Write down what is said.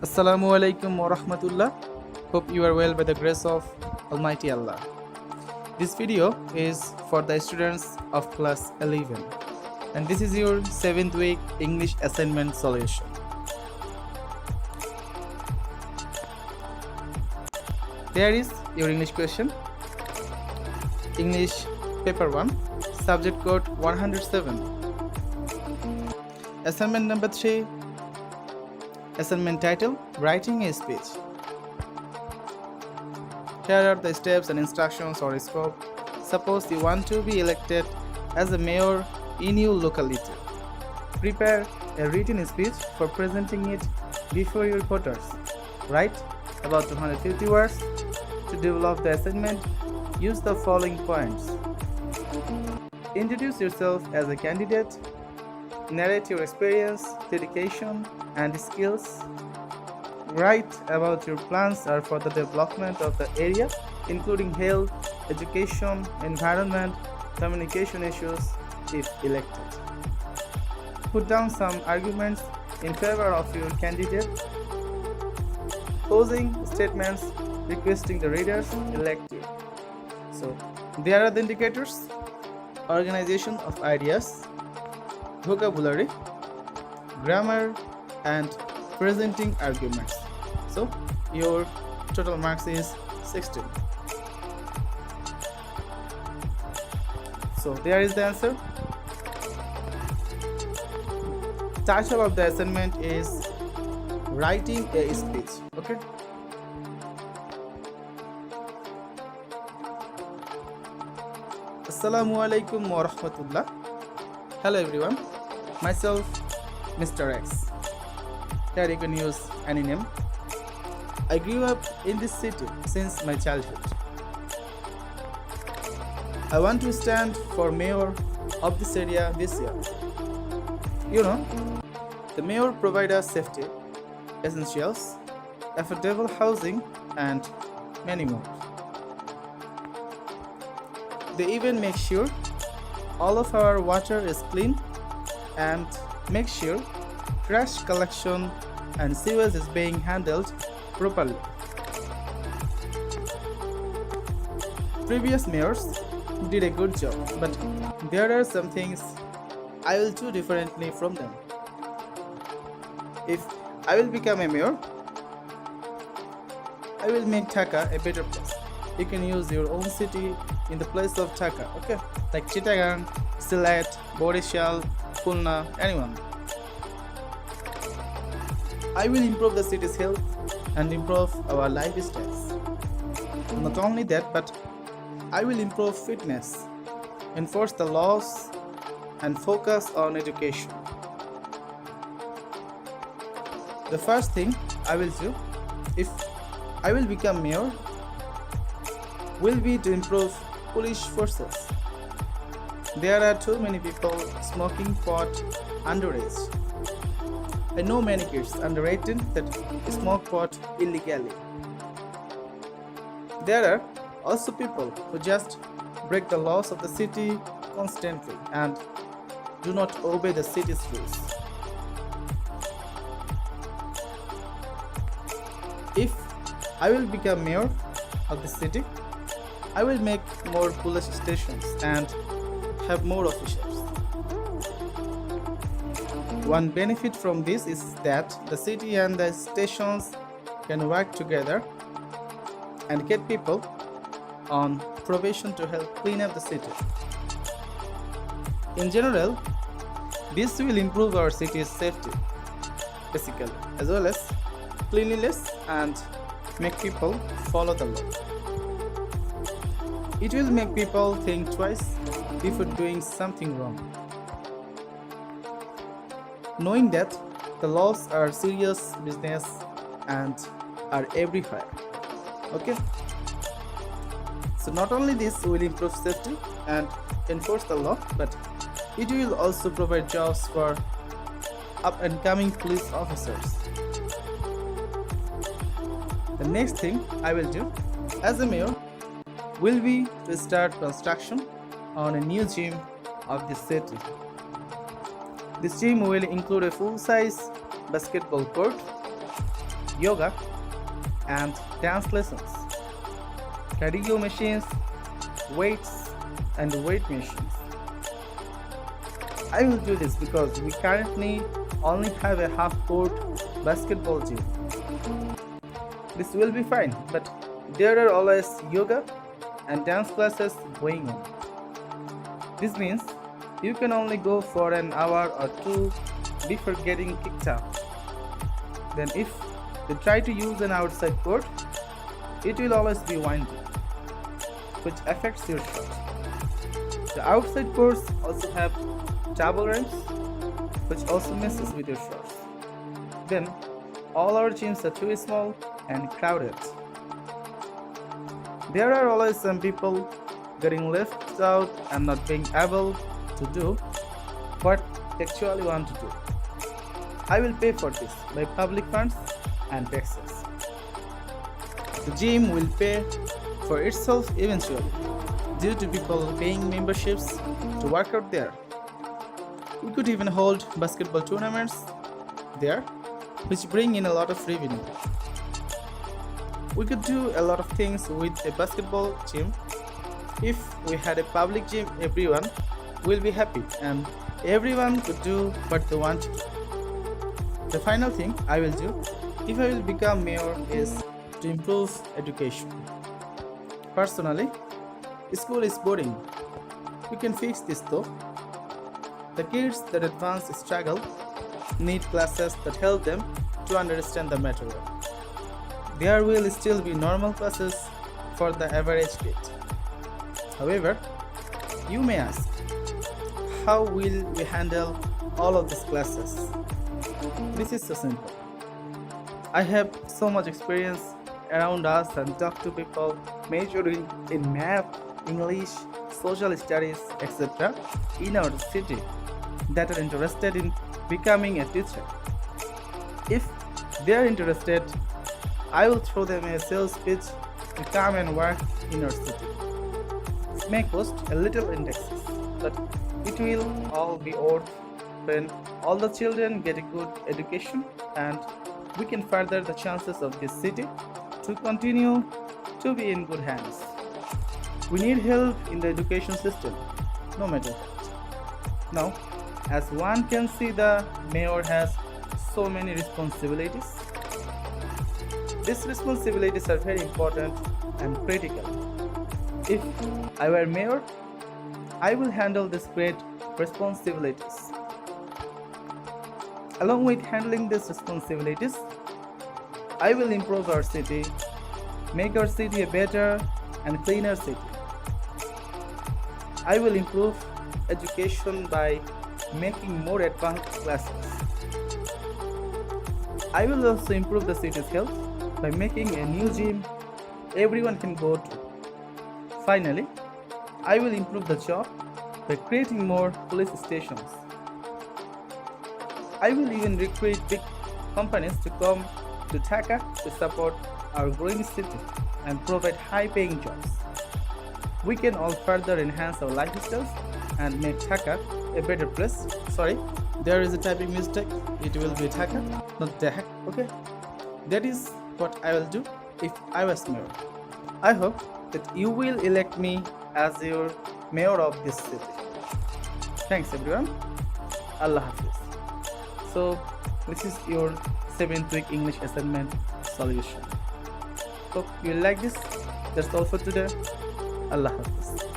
Assalamu alaikum wa rahmatullah. Hope you are well by the grace of Almighty Allah. This video is for the students of class 11 and this is your 7th week English assignment solution. There is your English question. English paper 1, subject code 107. Assignment number 3. Assignment title, Writing a Speech. Here are the steps and instructions or scope. Suppose you want to be elected as a mayor in your locality. Prepare a written speech for presenting it before your voters. Write about 250 words. To develop the assignment, use the following points. Introduce yourself as a candidate. Narrate your experience, dedication, and skills. Write about your plans are for the development of the area, including health, education, environment, communication issues, if elected. Put down some arguments in favor of your candidate. Closing statements requesting the readers elect you. So, there are the indicators: organization of ideas, vocabulary, grammar, and presenting arguments. So your total marks is 16. So there is the answer. Title of the assignment is Writing a Speech. Okay. Assalamu alaikum wa rahmatullah. Hello everyone. Myself, Mr. X. Here you can use any name. I grew up in this city since my childhood. I want to stand for mayor of this area this year. You know, the mayor provides us safety, essentials, affordable housing, and many more. They even make sure all of our water is clean and make sure trash collection and sewage is being handled properly. Previous mayors did a good job, but there are some things I will do differently from them. If I will become a mayor, I will make Dhaka a better place. You can use your own city in the place of Dhaka, okay? Like Chittagong, Sylhet, Borishal, Khulna, anyone. I will improve the city's health and improve our lifestyles. Not only that, but I will improve fitness, enforce the laws, and focus on education. The first thing I will do, if I will become mayor, will be to improve police forces. There are too many people smoking pot underage. I know many kids under 18 that smoke pot illegally. There are also people who just break the laws of the city constantly and do not obey the city's rules. If I will become mayor of the city, I will make more police stations and have more officers. One benefit from this is that the city and the stations can work together and get people on probation to help clean up the city. In general, this will improve our city's safety, basically, as well as cleanliness and make people follow the law. It will make people think twice before doing something wrong. Knowing that the laws are serious business and are everywhere. Okay? So not only this will improve safety and enforce the law, but it will also provide jobs for up and coming police officers. The next thing I will do as a mayor will be to start construction on a new gym of the city. This gym will include a full-size basketball court, yoga, and dance lessons, cardio machines, weights, and weight machines. I will do this because we currently only have a half court basketball gym. This will be fine, but there are always yoga and dance classes going on. This means you can only go for an hour or two before getting kicked out. Then, if you try to use an outside court, it will always be windy, which affects your shot. The outside courts also have double ramps, which also messes with your shots. Then, all our gyms are too small and crowded. There are always some people getting left out and not being able to do what they actually want to do. I will pay for this by public funds and taxes. The gym will pay for itself eventually due to people paying memberships to work out there. We could even hold basketball tournaments there, which bring in a lot of revenue. We could do a lot of things with a basketball gym. If we had a public gym, everyone will be happy and everyone could do what they want to do. The final thing I will do if I will become mayor is to improve education. Personally, school is boring. We can fix this though. The kids that advance struggle need classes that help them to understand the material. There will still be normal classes for the average kid. However, you may ask, how will we handle all of these classes? This is so simple. I have so much experience around us and talk to people majoring in math, English, social studies, etc. in our city that are interested in becoming a teacher. If they are interested, I will throw them a sales pitch to come and work in our city. It may cost a little in taxes, but it will all be worth when all the children get a good education and we can further the chances of this city to continue to be in good hands. We need help in the education system, no matter what. Now, as one can see, the mayor has so many responsibilities. These responsibilities are very important and critical. If I were mayor, I will handle these great responsibilities. Along with handling these responsibilities, I will improve our city, make our city a better and cleaner city. I will improve education by making more advanced classes. I will also improve the city's health by making a new gym everyone can go to. Finally, I will improve the job by creating more police stations. I will even recruit big companies to come to Dhaka to support our growing city and provide high-paying jobs. We can all further enhance our lifestyles and make Dhaka a better place. Sorry, there is a typing mistake. It will be Dhaka, not Dhaka. Okay, that is what I will do if I was mayor. I hope that you will elect me as your mayor of this city. Thanks everyone. Allah Hafiz. So this is your 7th week English assignment solution. Hope you like this. That's all for today. Allah Hafiz.